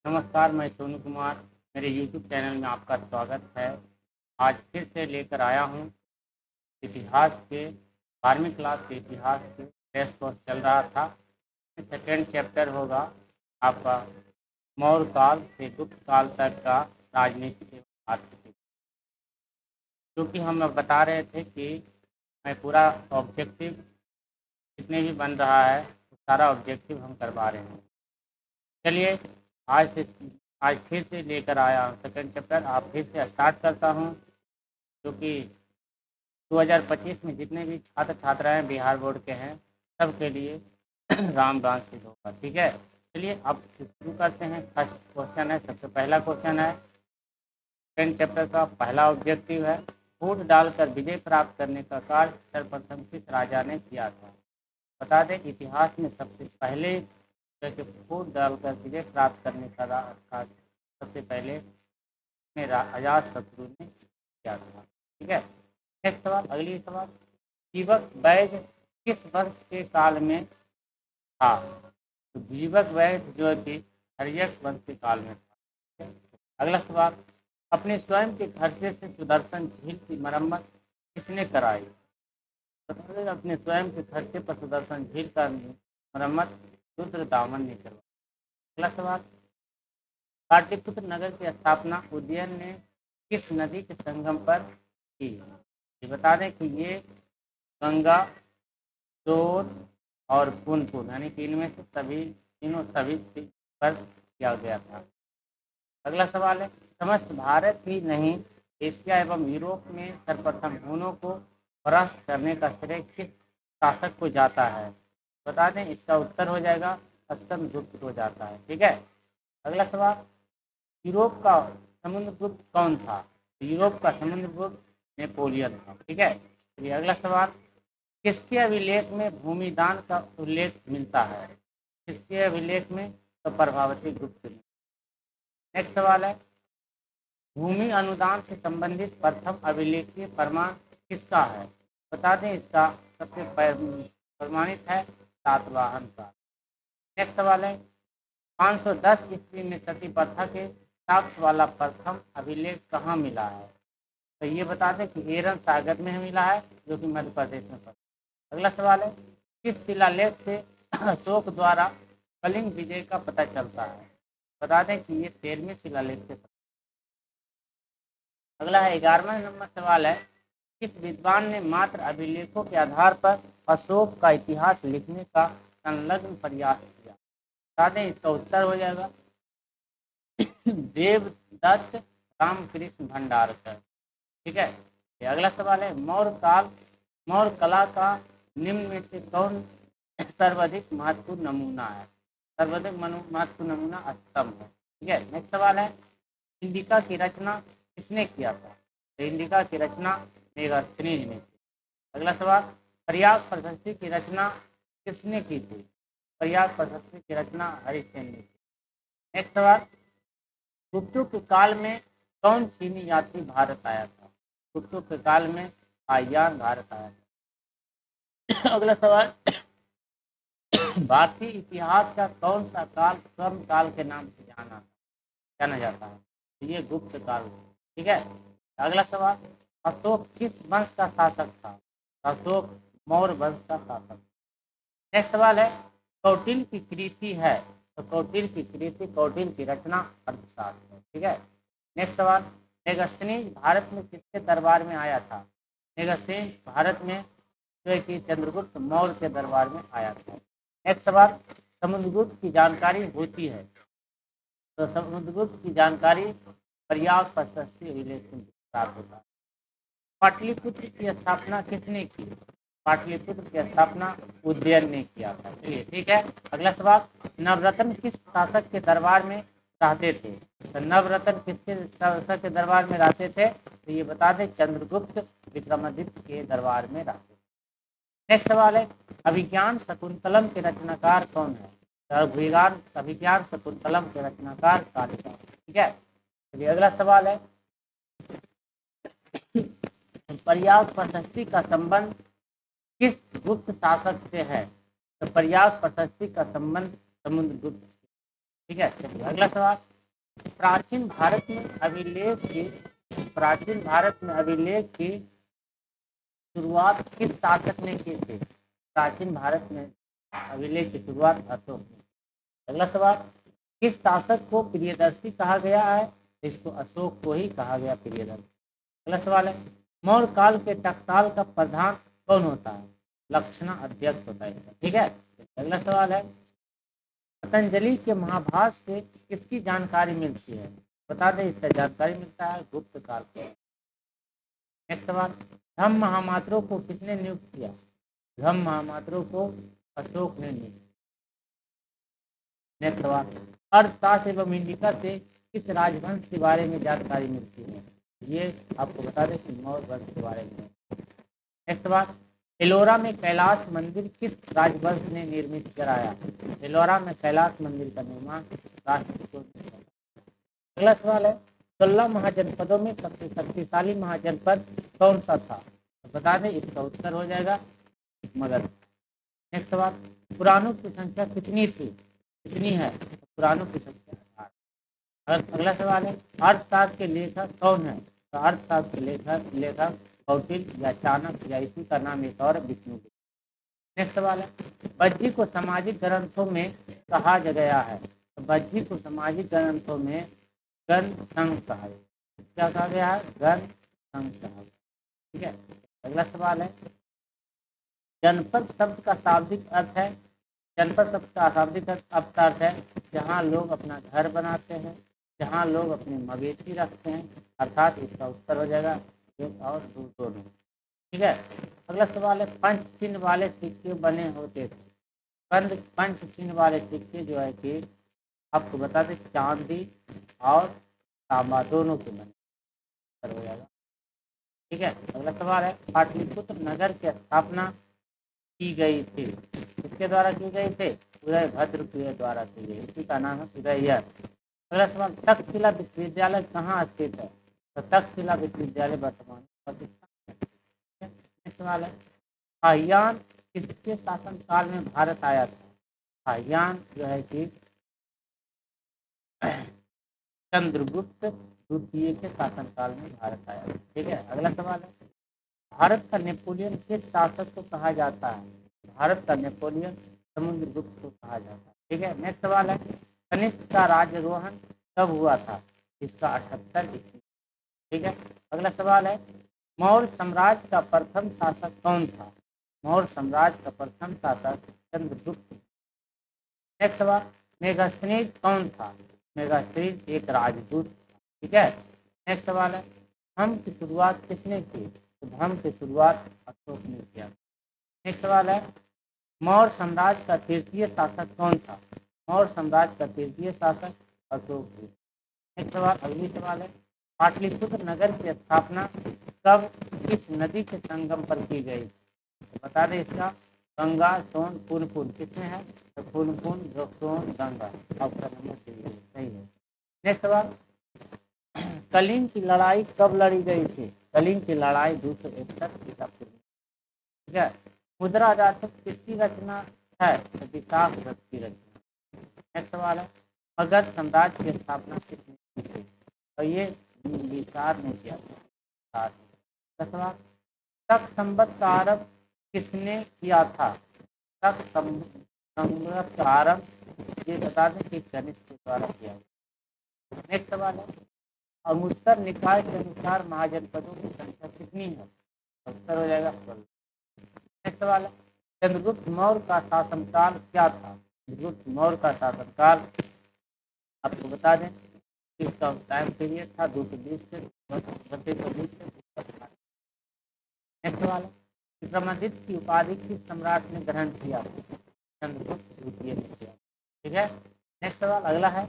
नमस्कार, मैं सोनू कुमार। मेरे यूट्यूब चैनल में आपका स्वागत है। आज फिर से लेकर आया हूँ इतिहास के 12वीं क्लास के इतिहास के टेस्ट कोर्स चल रहा था। सेकेंड चैप्टर होगा आपका मौर्य काल से गुप्त काल तक का राजनीतिक एवं आर्थिक। क्योंकि हम लोग बता रहे थे कि मैं पूरा ऑब्जेक्टिव जितने भी बन रहा है वो सारा ऑब्जेक्टिव हम करवा रहे हैं। चलिए आज से आज फिर से लेकर आया हूँ सेकेंड चैप्टर। आप फिर से स्टार्ट करता हूँ, क्योंकि 2025 में जितने भी छात्र छात्राएं बिहार बोर्ड के हैं सबके लिए रामबाण सिद्ध होगा। ठीक है, चलिए अब शुरू करते हैं। फर्स्ट क्वेश्चन है, सबसे पहला क्वेश्चन है सेकेंड चैप्टर का। पहला ऑब्जेक्टिव है फूट डालकर विजय प्राप्त करने का कार्य सर्वप्रथम किस राजा ने किया था। बता दें इतिहास में सबसे पहले फूट डालकर विजय प्राप्त करने का कार्य सबसे पहले अजातशत्रु ने किया था। ठीक है, नेक्स्ट सवाल, अगली सवाल, जीवक वैद्य किस वंश के काल में था। तो जीवक वैद्य जो थी हर्यक वंश के काल में था। अगला सवाल, अपने स्वयं के खर्चे से सुदर्शन झील की मरम्मत किसने कराई। अपने स्वयं के खर्चे पर सुदर्शन झील का मरम्मत रुद्रदामन ने करवाई। अगला सवाल, पाटलिपुत्र नगर की स्थापना उज्जैन ने किस नदी के संगम पर की। ये बता दें कि ये गंगा, सोन और पुनपुन यानी कि इनमें से सभी पर किया गया था। अगला सवाल है, समस्त भारत ही नहीं एशिया एवं यूरोप में सर्वप्रथम हुनों को परास्त करने का श्रेय किस शासक को जाता है। बता दें इसका उत्तर हो जाएगा स्तंभगुप्त को जाता है। ठीक है, अगला सवाल, यूरोप का समुद्रगुप्त कौन था। यूरोप का समुद्रगुप्त नेपोलियन था। ठीक है, चलिए अगला सवाल, किसके अभिलेख में भूमिदान का उल्लेख मिलता है। किसके अभिलेख में, तो प्रभावती गुप्त ने। नेक्स्ट सवाल है, भूमि अनुदान से संबंधित प्रथम अभिलेखीय प्रमाण किसका है। बता दें इसका सबसे प्रमाणित है सातवाहन का। नेक्स्ट सवाल है, 510 ईस्वी में सती प्रथा के साक्ष्य वाला प्रथम अभिलेख कहाँ मिला है। तो ये बता दें कि एरन सागर में मिला है, जो कि मध्य प्रदेश में पड़ता है। अगला सवाल है, किस शिलालेख से अशोक द्वारा कलिंग विजय का पता चलता है। बता दें कि ये 13वें शिलालेख से। अगला है 11वां नंबर सवाल है, किस विद्वान ने मात्र अभिलेखों के आधार पर अशोक का इतिहास लिखने का संलग्न प्रयास किया। बता दें इसका उत्तर हो जाएगा देवदत्त रामकृष्ण भंडारकर। ठीक है, अगला सवाल है, मौर्य कला का निम्न में से कौन सर्वाधिक महत्वपूर्ण नमूना है। सर्वाधिक महत्वपूर्ण नमूना स्तंभ है। ठीक है, नेक्स्ट सवाल है, इंडिका की रचना किसने किया था। तो इंडिका की रचना मेगास्थनीज ने की। अगला सवाल, प्रयाग प्रशस्ति की रचना किसने की थी। प्रयाग प्रशस्ति की रचना हरिसेन ने की। नेक्स्ट सवाल, गुप्तों के काल में कौन चीनी यात्री भारत आया था। गुप्तों के काल में आयान भारत आया था। अगला सवाल, भारतीय इतिहास का कौन सा काल स्वर्ण काल के नाम से जाना जाता है। तो ये गुप्त काल। ठीक है, अगला सवाल, अशोक किस वंश का शासक था। अशोक मौर्य वंश का शासक। नेक्स्ट सवाल है, कौटिल्य की कृति है। तो कौटिल्य की कृति, कौटिल्य की रचना अर्थशास्त्र है। ठीक है, नेक्स्ट सवाल, मेगास्थनीज भारत में किसके दरबार में आया था। मेगास्थनीज भारत में जो कि चंद्रगुप्त मौर्य के दरबार में आया था। नेक्स्ट सवाल, समुद्रगुप्त की जानकारी होती है। तो समुद्रगुप्त की जानकारी प्रयाग प्रशस्ति अभिलेख से प्राप्त होता है। पाटलिपुत्र की स्थापना किसने की। पाटलिपुत्र की स्थापना उज्जैन ने किया था। चलिए ठीक है, अगला सवाल, नवरत्न किस शासक के दरबार में रहते थे। तो नवरत्न किसके शासक के दरबार में रहते थे। तो ये बता दें चंद्रगुप्त विक्रमादित्य के दरबार में रहते थे। नेक्स्ट सवाल है, अभिज्ञान शकुंतलम के रचनाकार कौन है। अभिज्ञान शकुंतलम के रचनाकार कालिदास। ठीक है, चलिए अगला सवाल है, प्रयाग प्रशस्ति का संबंध किस गुप्त शासक से है। तो प्रयाग प्रशस्ति का संबंध समुद्रगुप्त। ठीक है, चलिए अगला सवाल, प्राचीन भारत में अभिलेख की शुरुआत किस शासक ने की थी? प्राचीन भारत में अभिलेख की शुरुआत अशोक ने। अगला सवाल, किस शासक को प्रियदर्शी कहा गया है? इसको अशोक को ही कहा गया प्रियदर्शी। अगला सवाल है, मौर्य काल के टकसाल का प्रधान कौन होता है? लक्षणा अध्यक्ष होता है। ठीक है। अगला सवाल है, पतंजलि के महाभाष्य से किसकी जानकारी मिलती है? बता दें, इसका जानकारी मिलता है गुप्त काल को। नेक्स्ट सवाल, धम्म महामात्रों को किसने नियुक्त किया? धम्म महामात्रों को अशोक ने नियुक्त। नेक्स्ट सवाल, अर्थशास्त्र एवं इंडिका से किस राजवंश के बारे में जानकारी मिलती है? ये आपको बता दें कि मौर्य वंश के बारे में। नेक्स्ट सवाल, एलोरा में कैलाश मंदिर किस राजवंश ने निर्मित कराया? एलोरा में कैलाश मंदिर का निर्माण राष्ट्रकूट ने किया। अगला सवाल है, 16 महाजनपदों में सबसे शक्तिशाली महाजनपद कौन सा था? तो बता दें, इसका उत्तर हो जाएगा मगध। नेक्स्ट सवाल, पुराणों की संख्या कितनी है? तो पुराणों की संख्या 8। अगला सवाल है, अर्थशास्त्र के लेखक कौन है? तो अर्थशास्त्र के लेखक कौटिल्य या चाणक्य या इसी का नाम एक और विष्णुगुप्त। नेक्स्ट सवाल है, बज्जी को सामाजिक ग्रंथों में कहा गया है? तो बज्जी को सामाजिक ग्रंथों में गण संघ कहा गया। क्या कहा गया है? गण संघ कहा गया। ठीक है। अगला सवाल है, जनपद शब्द का शाब्दिक अर्थ है? जनपद शब्द का शाब्दिक अर्थ है जहाँ लोग अपना घर बनाते हैं, जहाँ लोग अपने मवेशी रखते हैं, अर्थात इसका उत्तर हो जाएगा एक और दो दोनों। ठीक है। अगला सवाल है, पंच चिन्ह वाले सिक्के बने होते थे। पंच चिन्ह वाले सिक्के जो है कि आपको बता दें चांदी और तांबा दोनों के बने हो जाएगा। ठीक है। अगला सवाल है, पाटलिपुत्र नगर की स्थापना की गई थी? किसके द्वारा की गई थी? उदयभद्र के द्वारा की गई। इसी का नाम है उदयभद्र। अगला सवाल, तक्षशिला विश्वविद्यालय कहाँ स्थित है? तो तक्षशिला विश्वविद्यालय वर्तमान पाकिस्तान में। सवाल है, हायान किसके शासन काल में भारत आया था? हायान जो है कि चंद्रगुप्त द्वितीय के शासन काल में भारत आया था। ठीक है। अगला सवाल है, भारत का नेपोलियन किस शासक को कहा जाता है? भारत का नेपोलियन समुद्रगुप्त को कहा जाता है। ठीक है। नेक्स्ट सवाल है, कनिष्क का राज्यारोहण कब हुआ था? इसका 78 ईस्वी। ठीक है। अगला सवाल है, मौर्य साम्राज्य का प्रथम शासक कौन था? मौर्य साम्राज्य का प्रथम शासक चंद्रगुप्त। नेक्स्ट सवाल, मेगास्थनीज कौन था? मेगास्थनीज एक राजदूत था। ठीक है। नेक्स्ट सवाल है, धर्म की शुरुआत किसने की? तो धर्म की शुरुआत अशोक ने किया। नेक्स्ट सवाल है, मौर्य साम्राज्य का तृतीय शासक कौन था? मौर्य साम्राज्य का तृतीय शासक अशोक थे। नेक्स्ट सवाल, अगली सवाल है, पाटलिपुत्र नगर की स्थापना कब किस नदी के संगम पर की गई? तो बता दें, इसका गंगा सोन पुनपुन किसमें है? तो पुनपुन सोन गंगा। ऑप्शन नंबर सही है। नेक्स्ट सवाल, कलिंग की लड़ाई कब लड़ी गई थी? कलिंग की लड़ाई 261 ईसा पूर्व। ठीक है। मुद्रा जातक किसकी रचना है? तो विशाख दत्त की रचना। नेक्स्ट सवाल है, मगध साम्राज्य की स्थापना किसने की थी? तो ये बिंबिसार ने किया था। सवाल, तक संबत का आरंभ किसने किया था? तक संबत का आरंभ ये बता दें कि कनिष्क के द्वारा किया। नेक्स्ट सवाल है, अंगुत्तर निकाय के अनुसार महाजनपदों की संख्या कितनी है? उत्तर हो जाएगा 12। नेक्स्ट सवाल है, चंद्रगुप्त मौर्य का शासनकाल क्या था? चंद्रगुप्त मौर्य का शासनकाल आपको बता दें, इसका टाइम पीरियड था 220 से 3220 से 250। नेक्स्ट सवाल है, विक्रमादित्य की उपाधि किस सम्राट ने ग्रहण किया? चंद्रगुप्त द्वितीय ने किया। ठीक है। नेक्स्ट सवाल अगला है,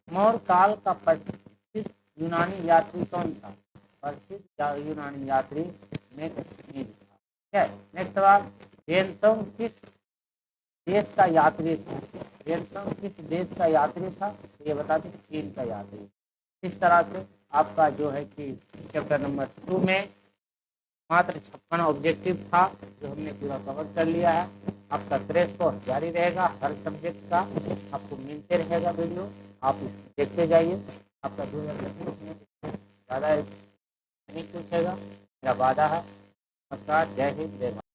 मौर्य काल का प्रसिद्ध यूनानी यात्री कौन था? प्रसिद्ध यूनानी यात्री मेगस्थनीज था। ठीक है। नेक्स्ट सवाल, हेनसोंग किस देश का यात्री था? हेनसोंग किस देश का यात्री था? ये बता दें, चीन का यात्री। इस तरह से आपका जो है कि चैप्टर नंबर 2 में मात्र 56 ऑब्जेक्टिव था जो हमने पूरा कवर कर लिया है। आपका क्रैश कोर्स जारी रहेगा, हर सब्जेक्ट का आपको मिलते रहेगा वीडियो, आप इसको देखते जाइए। आपका 2025 में ज़्यादा नहीं पूछेगा, मेरा वादा है। नमस्कार, जय हिंद, जय भारत।